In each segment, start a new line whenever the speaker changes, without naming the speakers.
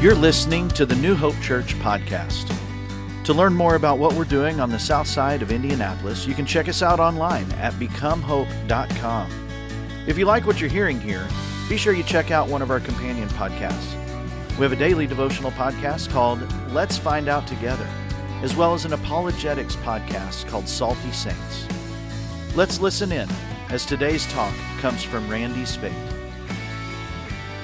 You're listening to the New Hope Church podcast. To learn more about what we're doing on the south side of Indianapolis, you can check us out online at becomehope.com. If you like what you're hearing here, be sure you check out one of our companion podcasts. We have a daily devotional podcast called Let's Find Out Together, as well as an apologetics podcast called Salty Saints. Let's listen in as today's talk comes from Randy Spade.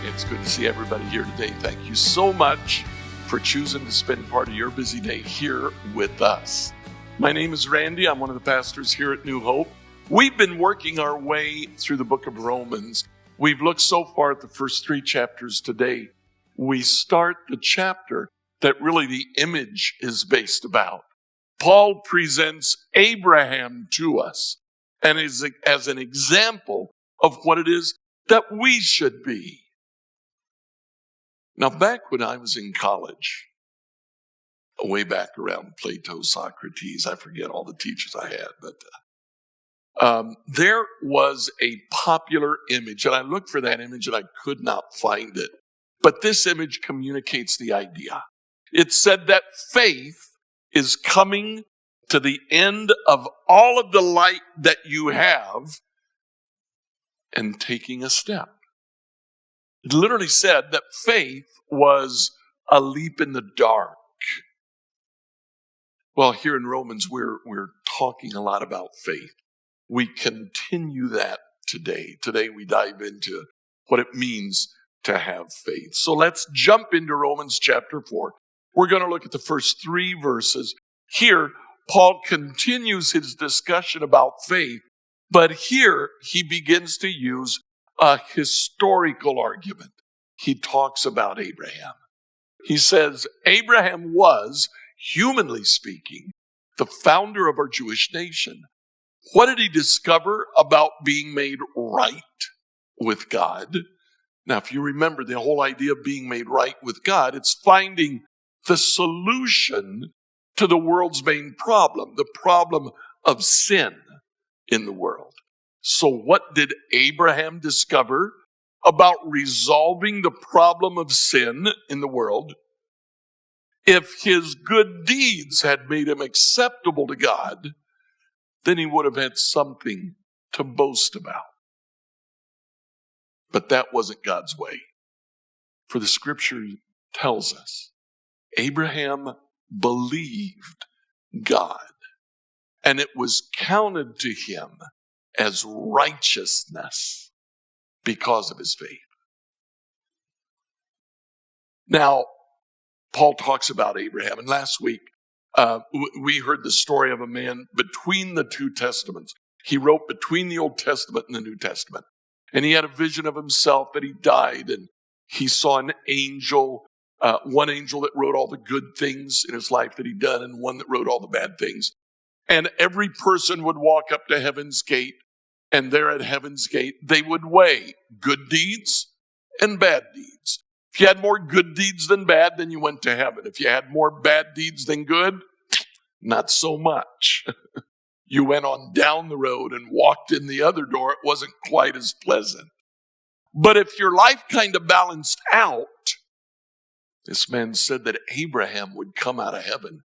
It's good to see everybody here today. Thank you so much for choosing to spend part of your busy day here with us. My name is Randy. I'm one of the pastors here at New Hope. We've been working our way through the book of Romans. We've looked so far at the first 3 chapters today. We start the chapter that really the image is based about. Paul presents Abraham to us and as an example of what it is that we should be. Now, back when I was in college, way back around Plato, Socrates, I forget all the teachers I had, but there was a popular image, and I looked for that image and I could not find it. But this image communicates the idea. It said that faith is coming to the end of all of the light that you have and taking a step. It literally said that faith was a leap in the dark. Well, here in Romans, we're talking a lot about faith. We continue that today. Today we dive into what it means to have faith. So let's jump into Romans chapter 4. We're going to look at the first 3 verses. Here, Paul continues his discussion about faith, but here he begins to use a historical argument. He talks about Abraham. He says, Abraham was, humanly speaking, the founder of our Jewish nation. What did he discover about being made right with God? Now, if you remember the whole idea of being made right with God, it's finding the solution to the world's main problem, the problem of sin in the world. So what did Abraham discover about resolving the problem of sin in the world? If his good deeds had made him acceptable to God, then he would have had something to boast about. But that wasn't God's way. For the scripture tells us, Abraham believed God, and it was counted to him as righteousness because of his faith. Now, Paul talks about Abraham, and last week we heard the story of a man between the 2 testaments. He wrote between the Old Testament and the New Testament, and he had a vision of himself that he died, and he saw an angel, one angel that wrote all the good things in his life that he'd done, and one that wrote all the bad things. And every person would walk up to heaven's gate, and there at heaven's gate, they would weigh good deeds and bad deeds. If you had more good deeds than bad, then you went to heaven. If you had more bad deeds than good, not so much. You went on down the road and walked in the other door. It wasn't quite as pleasant. But if your life kind of balanced out, this man said that Abraham would come out of heaven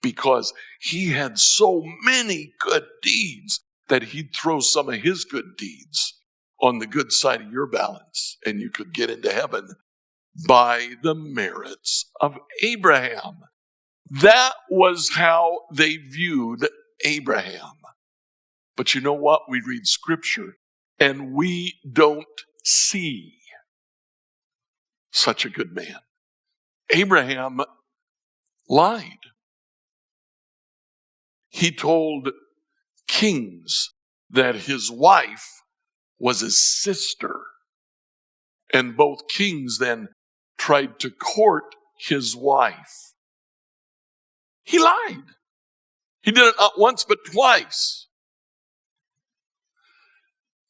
because he had so many good deeds that he'd throw some of his good deeds on the good side of your balance, and you could get into heaven by the merits of Abraham. That was how they viewed Abraham. But you know what? We read scripture, and we don't see such a good man. Abraham lied. He told kings that his wife was his sister. And both kings then tried to court his wife. He lied. He did it not once but twice.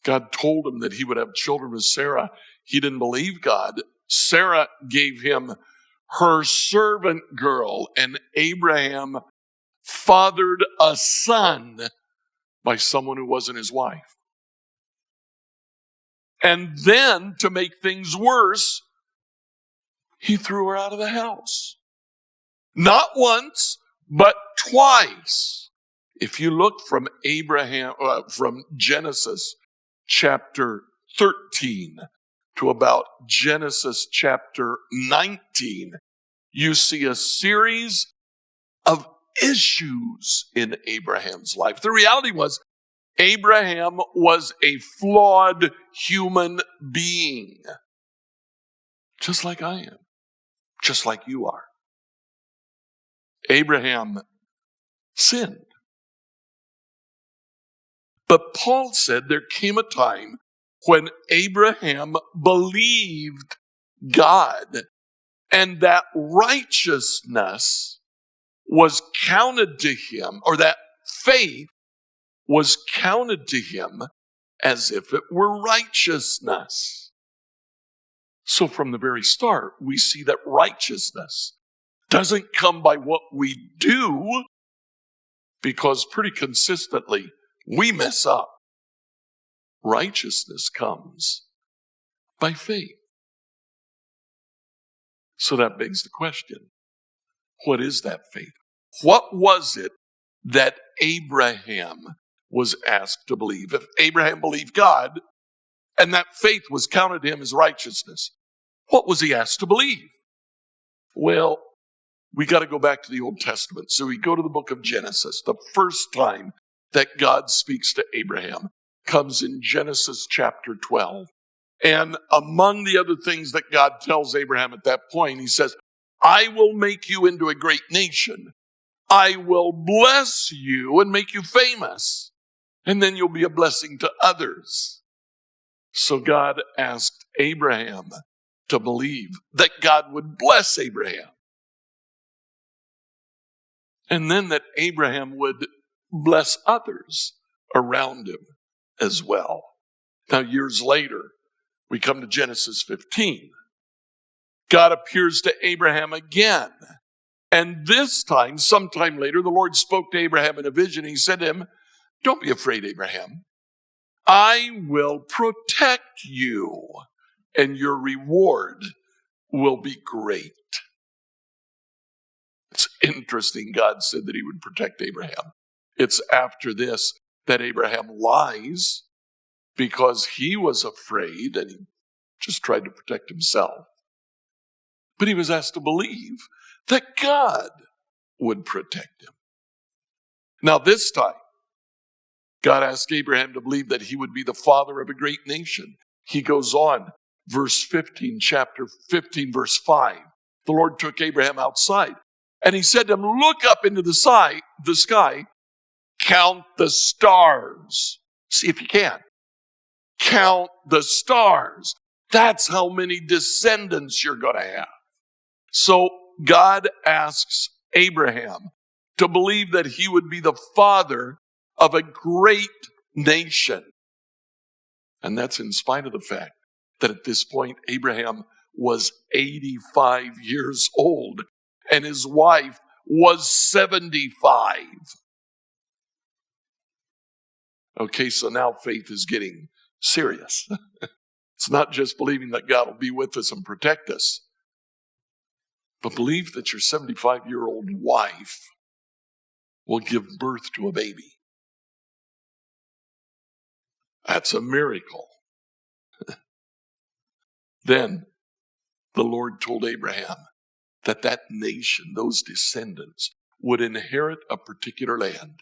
God told him that he would have children with Sarah. He didn't believe God. Sarah gave him her servant girl, and Abraham fathered a son by someone who wasn't his wife. And then, to make things worse, he threw her out of the house. Not once, but twice. If you look from from Genesis chapter 13 to about Genesis chapter 19, you see a series of issues in Abraham's life. The reality was, Abraham was a flawed human being, just like I am, just like you are. Abraham sinned. But Paul said there came a time when Abraham believed God, and that righteousness was counted to him, or that faith was counted to him as if it were righteousness. So from the very start, we see that righteousness doesn't come by what we do, because pretty consistently we mess up. Righteousness comes by faith. So that begs the question, what is that faith? What was it that Abraham was asked to believe? If Abraham believed God and that faith was counted to him as righteousness, what was he asked to believe? Well, we got to go back to the Old Testament. So we go to the book of Genesis. The first time that God speaks to Abraham comes in Genesis chapter 12. And among the other things that God tells Abraham at that point, he says, I will make you into a great nation. I will bless you and make you famous. And then you'll be a blessing to others. So God asked Abraham to believe that God would bless Abraham. And then that Abraham would bless others around him as well. Now, years later, we come to Genesis 15. God appears to Abraham again. And this time, sometime later, the Lord spoke to Abraham in a vision. He said to him, don't be afraid, Abraham. I will protect you, and your reward will be great. It's interesting, God said that he would protect Abraham. It's after this that Abraham lies because he was afraid and he just tried to protect himself. But he was asked to believe that God would protect him. Now this time, God asked Abraham to believe that he would be the father of a great nation. He goes on, verse 15, chapter 15, verse 5. The Lord took Abraham outside and he said to him, look up into the sky, count the stars. See if you can. Count the stars. That's how many descendants you're going to have. So God asks Abraham to believe that he would be the father of a great nation. And that's in spite of the fact that at this point, Abraham was 85 years old and his wife was 75. Okay, so now faith is getting serious. It's not just believing that God will be with us and protect us, but believe that your 75-year-old wife will give birth to a baby. That's a miracle. Then the Lord told Abraham that that nation, those descendants, would inherit a particular land.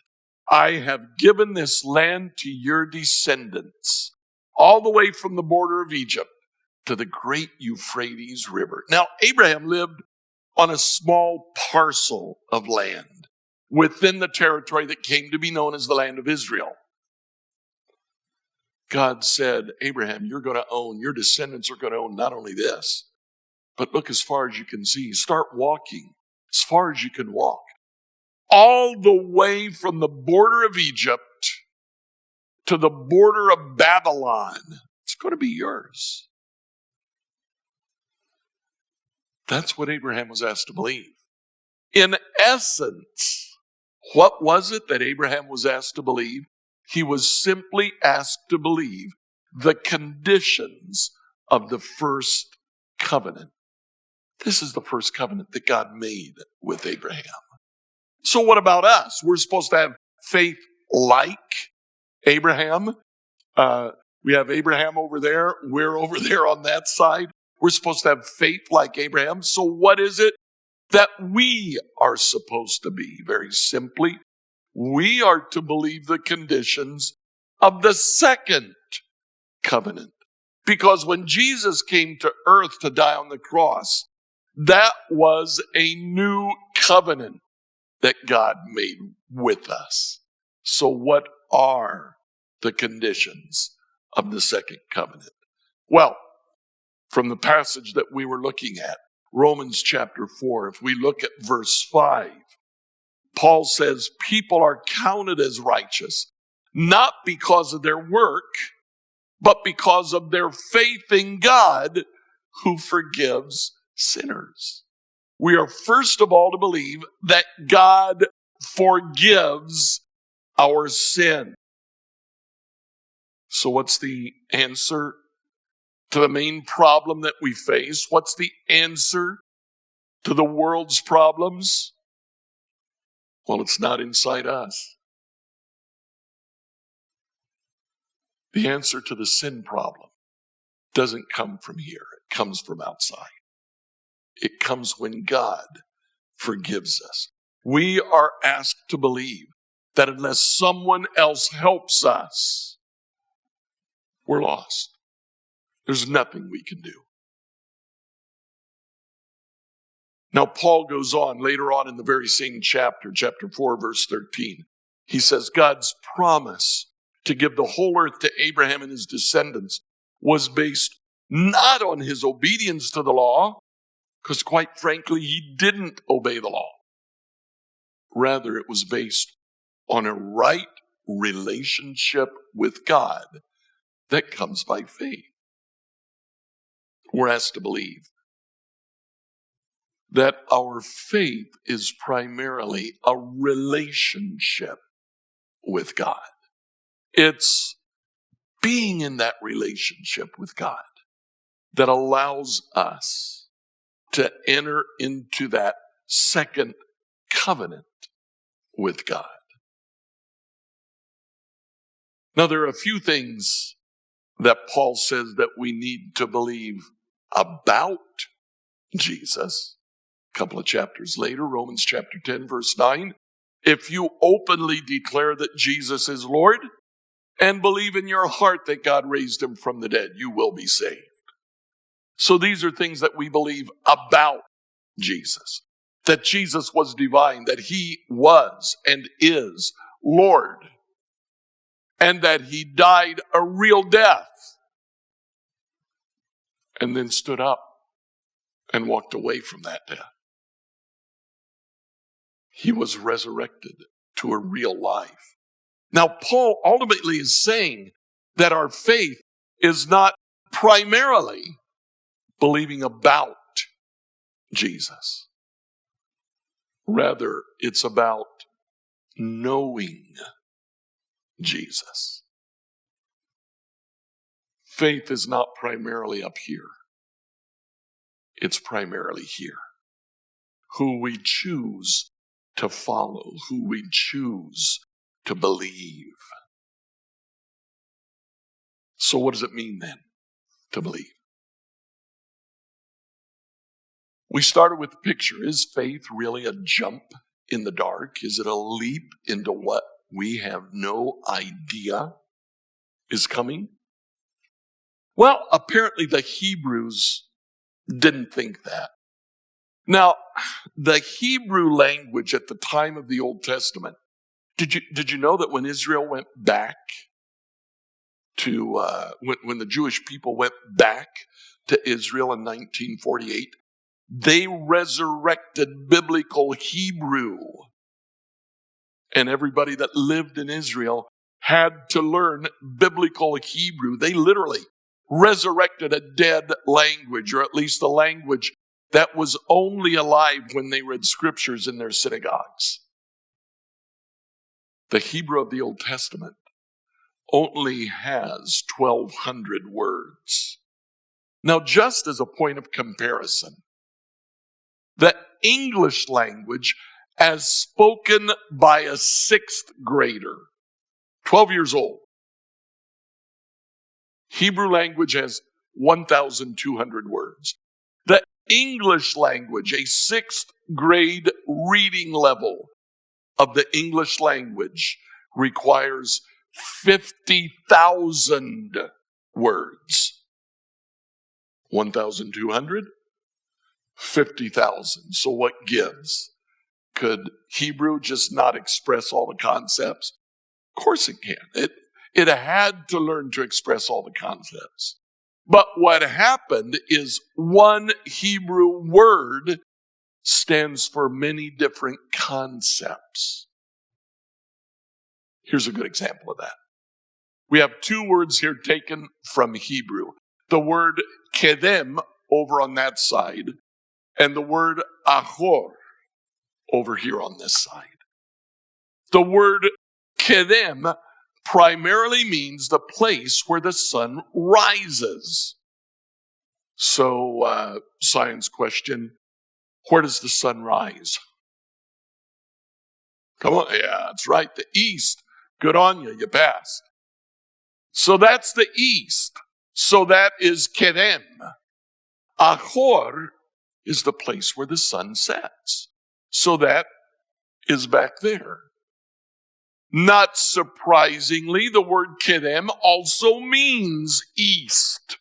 I have given this land to your descendants, all the way from the border of Egypt to the great Euphrates River. Now, Abraham lived on a small parcel of land within the territory that came to be known as the land of Israel. God said, Abraham, you're going to own, your descendants are going to own not only this, but look as far as you can see. Start walking as far as you can walk. All the way from the border of Egypt to the border of Babylon. It's going to be yours. That's what Abraham was asked to believe. In essence, what was it that Abraham was asked to believe? He was simply asked to believe the conditions of the first covenant. This is the first covenant that God made with Abraham. So what about us? We're supposed to have faith like Abraham. We have Abraham over there. We're over there on that side. We're supposed to have faith like Abraham. So what is it that we are supposed to be? Very simply, we are to believe the conditions of the second covenant. Because when Jesus came to earth to die on the cross, that was a new covenant that God made with us. So what are the conditions of the second covenant? Well, from the passage that we were looking at, Romans chapter 4, if we look at verse 5, Paul says people are counted as righteous, not because of their work, but because of their faith in God who forgives sinners. We are first of all to believe that God forgives our sin. So what's the answer to the main problem that we face? What's the answer to the world's problems? Well, it's not inside us. The answer to the sin problem doesn't come from here. It comes from outside. It comes when God forgives us. We are asked to believe that unless someone else helps us, we're lost. There's nothing we can do. Now, Paul goes on later on in the very same chapter, chapter 4, verse 13. He says, God's promise to give the whole earth to Abraham and his descendants was based not on his obedience to the law, because quite frankly, he didn't obey the law. Rather, it was based on a right relationship with God that comes by faith. We're asked to believe that our faith is primarily a relationship with God. It's being in that relationship with God that allows us to enter into that second covenant with God. Now, there are a few things that Paul says that we need to believe about Jesus. A couple of chapters later, Romans chapter 10, verse 9, if you openly declare that Jesus is Lord and believe in your heart that God raised him from the dead, you will be saved. So these are things that we believe about Jesus. That Jesus was divine, that he was and is Lord, and that he died a real death and then stood up and walked away from that death. He was resurrected to a real life. Now, Paul ultimately is saying that our faith is not primarily believing about Jesus. Rather, it's about knowing Jesus. Faith is not primarily up here. It's primarily here. Who we choose to follow, who we choose to believe. So what does it mean then to believe? We started with the picture. Is faith really a jump in the dark? Is it a leap into what we have no idea is coming? Well, apparently the Hebrews didn't think that. Now, the Hebrew language at the time of the Old Testament, did you know that when Israel went back to, when the Jewish people went back to Israel in 1948, they resurrected biblical Hebrew. And everybody that lived in Israel had to learn biblical Hebrew. They literally resurrected a dead language, or at least the language that was only alive when they read scriptures in their synagogues. The Hebrew of the Old Testament only has 1,200 words. Now, just as a point of comparison, the English language as spoken by a 6th grader, 12 years old. Hebrew language has 1,200 words. The English language, a 6th grade reading level of the English language, requires 50,000 words. 1,200, 50,000. So what gives? Could Hebrew just not express all the concepts? Of course it can. It had to learn to express all the concepts. But what happened is one Hebrew word stands for many different concepts. Here's a good example of that. We have 2 words here taken from Hebrew. The word kedem over on that side, and the word ahor over here on this side. The word kedem primarily means the place where the sun rises. So, science question, where does the sun rise? Come on, yeah, that's right, the east. Good on you, you passed. So that's the east. So that is kedem. Ahor is the place where the sun sets. So that is back there. Not surprisingly, the word kedem also means east.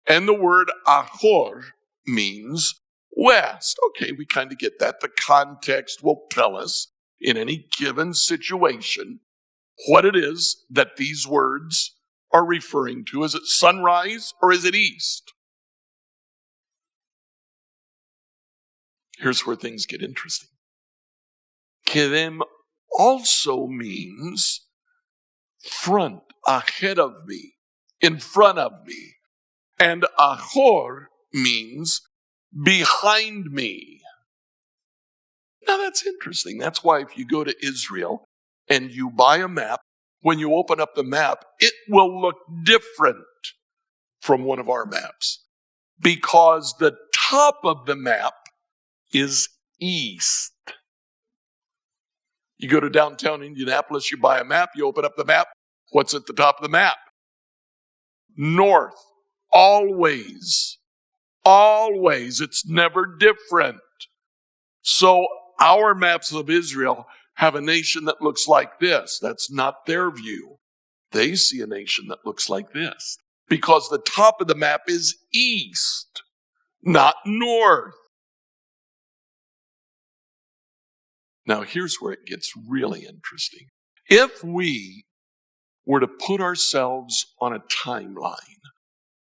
And the word ahor means west. Okay, we kind of get that. The context will tell us in any given situation what it is that these words are referring to. Is it sunrise or is it east? Here's where things get interesting. Kedem also means front, ahead of me, in front of me. And ahor means behind me. Now that's interesting. That's why if you go to Israel and you buy a map, when you open up the map, it will look different from one of our maps because the top of the map is east. You go to downtown Indianapolis, you buy a map, you open up the map. What's at the top of the map? North. Always. Always. It's never different. So our maps of Israel have a nation that looks like this. That's not their view. They see a nation that looks like this because the top of the map is east, not north. Now, here's where it gets really interesting. If we were to put ourselves on a timeline,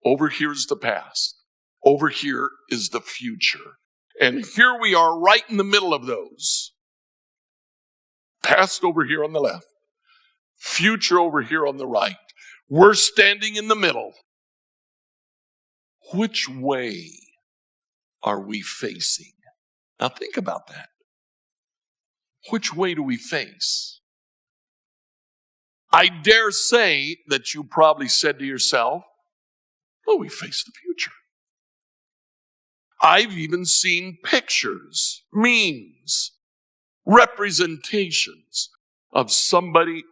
over here's the past, over here is the future, and here we are right in the middle of those. Past over here on the left, future over here on the right. We're standing in the middle. Which way are we facing? Now think about that. Which way do we face? I dare say that you probably said to yourself, oh, we face the future. I've even seen pictures, memes, representations of somebody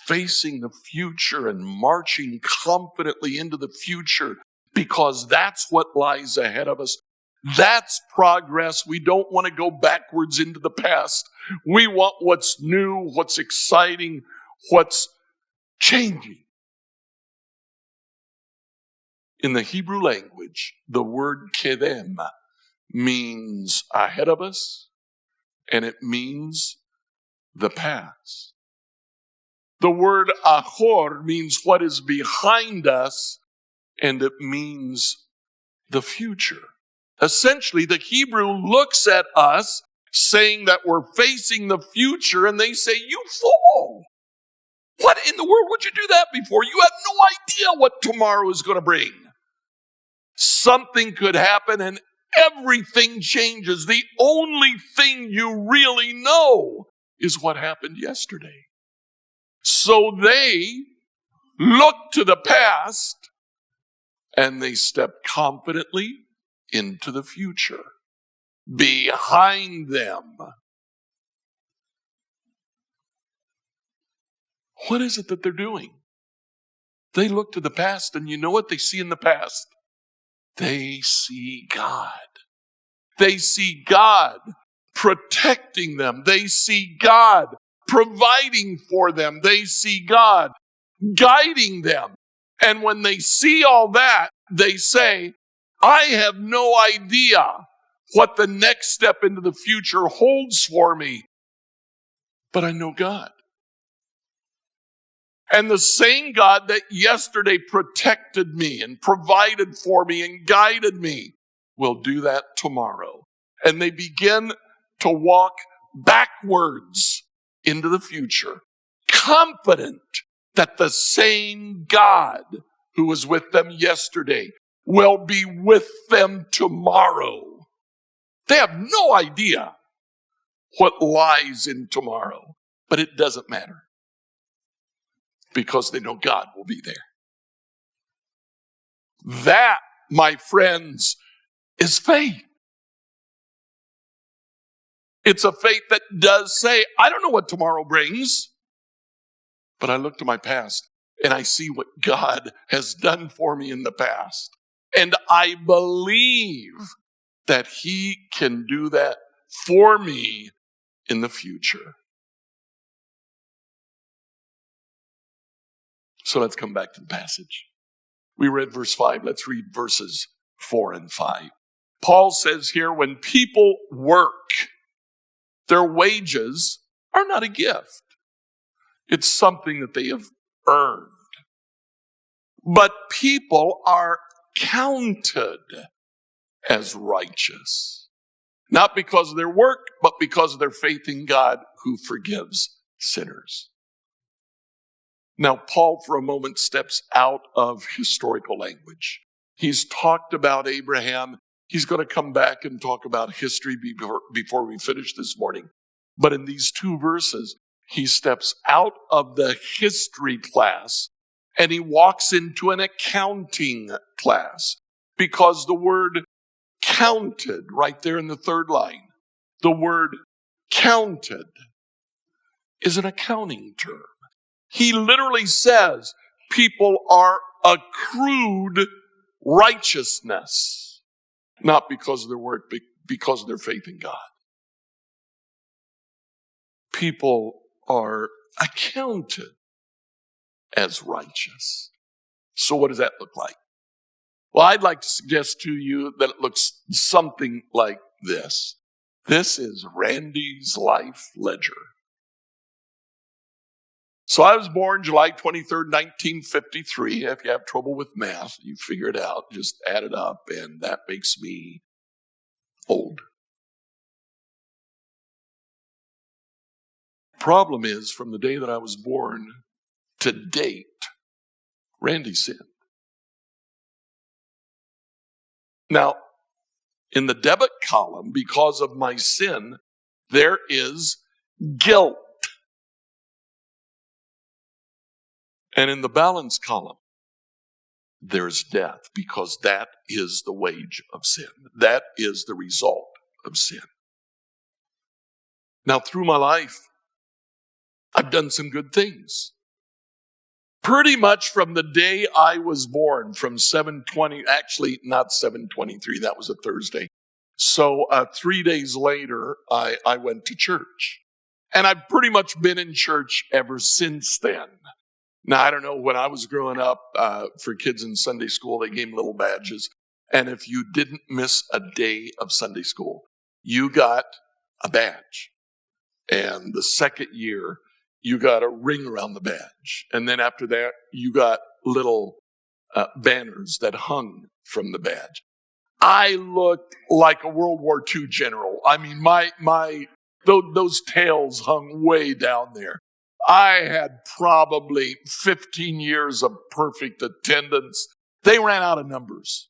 facing the future and marching confidently into the future because that's what lies ahead of us. That's progress. We don't want to go backwards into the past. We want what's new, what's exciting, what's changing. In the Hebrew language, the word kedem means ahead of us, and it means the past. The word ahor means what is behind us, and it means the future. Essentially, the Hebrew looks at us saying that we're facing the future, and they say, you fool! What in the world would you do that before? You have no idea what tomorrow is going to bring. Something could happen and everything changes. The only thing you really know is what happened yesterday. So they look to the past and they step confidently into the future. behind them. What is it that they're doing? They look to the past, and you know what they see in the past? They see God. They see God protecting them. They see God providing for them. They see God guiding them. And when they see all that, they say, I have no idea what the next step into the future holds for me, but I know God. And the same God that yesterday protected me and provided for me and guided me will do that tomorrow. And they begin to walk backwards into the future, confident that the same God who was with them yesterday will be with them tomorrow. They have no idea what lies in tomorrow, but it doesn't matter because they know God will be there. That, my friends, is faith. It's a faith that does say, I don't know what tomorrow brings, but I look to my past and I see what God has done for me in the past. And I believe that He can do that for me in the future. So let's come back to the passage. We read verse 5. Let's read verses 4 and 5. Paul says here, when people work, their wages are not a gift. It's something that they have earned. But people are counted as righteous, not because of their work, but because of their faith in God who forgives sinners. Now, Paul, for a moment, steps out of historical language. He's talked about Abraham. He's going to come back and talk about history before we finish this morning. But in these two verses, he steps out of the history class and he walks into an accounting class, because the word counted, right there in the third line, the word counted is an accounting term. He literally says people are accrued righteousness, not because of their work, but because of their faith in God. People are accounted as righteous. So what does that look like? Well, I'd like to suggest to you that it looks something like this. This is Randy's life ledger. So I was born July 23rd, 1953. If you have trouble with math, you figure it out. Just add it up, and that makes me old. Problem is, from the day that I was born to date, Randy sinned. Now, in the debit column, because of my sin, there is guilt. And in the balance column, there's death, because that is the wage of sin. That is the result of sin. Now, through my life, I've done some good things. Pretty much from the day I was born, from 7/20, actually not 7/23, that was a Thursday. So 3 days later, I went to church. And I've pretty much been in church ever since then. Now, I don't know, when I was growing up, for kids in Sunday school, they gave little badges. And if you didn't miss a day of Sunday school, you got a badge. And the second year, you got a ring around the badge. And then after that, you got little banners that hung from the badge. I looked like a World War II general. I mean, those tails hung way down there. I had probably 15 years of perfect attendance. They ran out of numbers.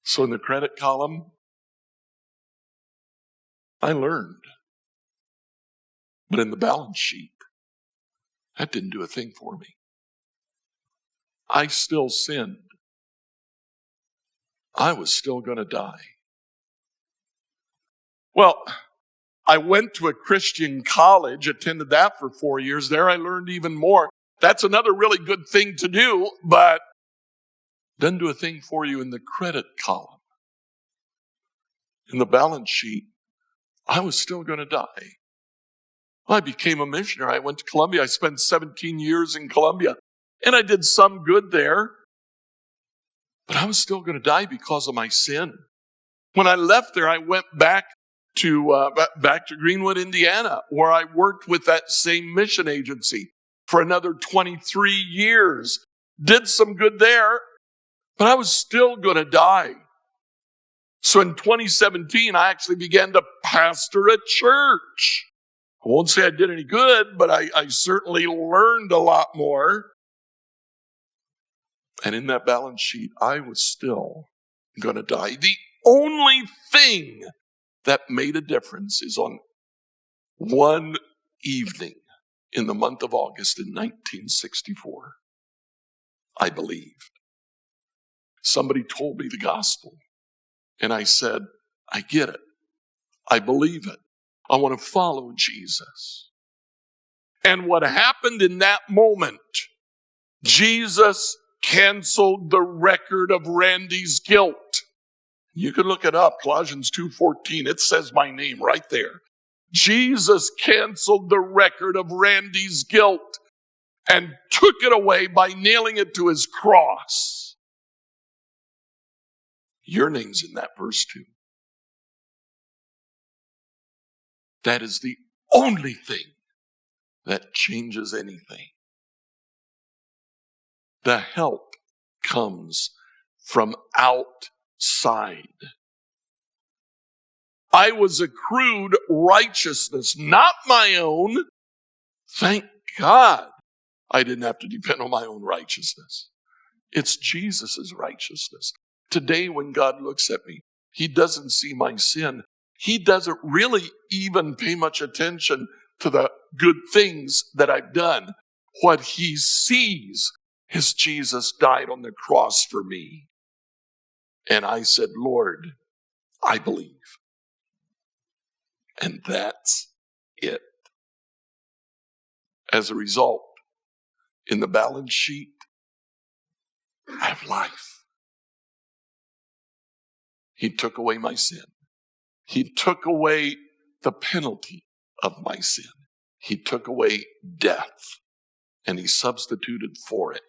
So in the credit column, I learned. But in the balance sheet, that didn't do a thing for me. I still sinned. I was still going to die. Well, I went to a Christian college, attended that for 4 years. There I learned even more. That's another really good thing to do, but doesn't do a thing for you in the credit column. In the balance sheet, I was still going to die. I became a missionary. I went to Colombia. I spent 17 years in Colombia, and I did some good there. But I was still going to die because of my sin. When I left there, I went back to Greenwood, Indiana, where I worked with that same mission agency for another 23 years. Did some good there, but I was still going to die. So in 2017, I actually began to pastor a church. I won't say I did any good, but I certainly learned a lot more. And in that balance sheet, I was still going to die. The only thing that made a difference is on one evening in the month of August in 1964, I believed. Somebody told me the gospel, and I said, I get it. I believe it. I want to follow Jesus. And what happened in that moment, Jesus canceled the record of Randy's guilt. You can look it up, Colossians 2:14. It says my name right there. Jesus canceled the record of Randy's guilt and took it away by nailing it to his cross. Your name's in that verse too. That is the only thing that changes anything. The help comes from outside. I was accrued righteousness, not my own. Thank God I didn't have to depend on my own righteousness. It's Jesus' righteousness. Today when God looks at me, he doesn't see my sin. He doesn't really even pay much attention to the good things that I've done. What he sees is Jesus died on the cross for me. And I said, Lord, I believe. And that's it. As a result, in the balance sheet, I have life. He took away my sin. He took away the penalty of my sin. He took away death, and he substituted for it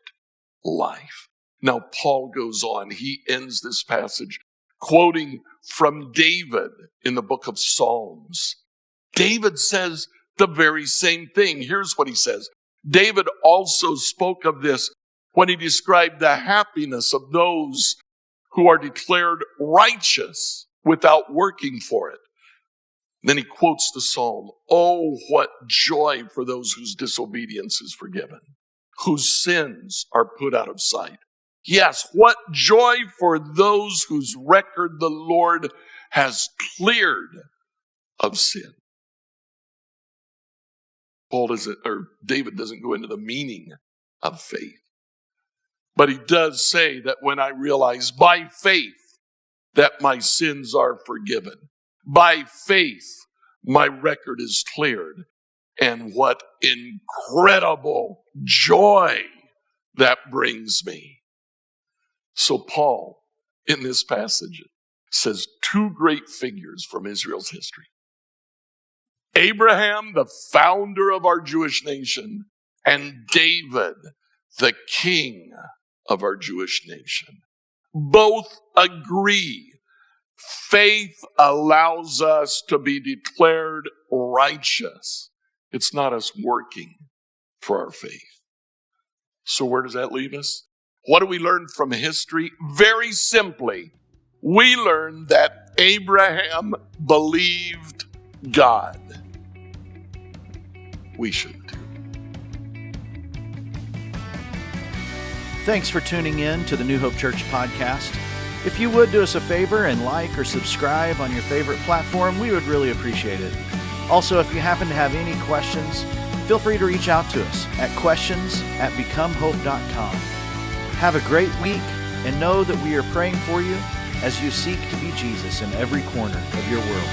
life. Now, Paul goes on. He ends this passage quoting from David in the book of Psalms. David says the very same thing. Here's what he says. David also spoke of this when he described the happiness of those who are declared righteous without working for it. Then he quotes the psalm, "Oh, what joy for those whose disobedience is forgiven, whose sins are put out of sight. Yes, what joy for those whose record the Lord has cleared of sin." David doesn't go into the meaning of faith. But he does say that when I realize by faith that my sins are forgiven, by faith my record is cleared, and what incredible joy that brings me. So Paul, in this passage, says two great figures from Israel's history. Abraham, the founder of our Jewish nation, and David, the king of our Jewish nation. Both agree faith allows us to be declared righteous. It's not us working for our faith. So where does that leave us? What do we learn from history? Very simply, we learn that Abraham believed God. We should too.
Thanks for tuning in to the New Hope Church podcast. If you would do us a favor and like or subscribe on your favorite platform, we would really appreciate it. Also, if you happen to have any questions, feel free to reach out to us at questions@becomehope.com. Have a great week and know that we are praying for you as you seek to be Jesus in every corner of your world.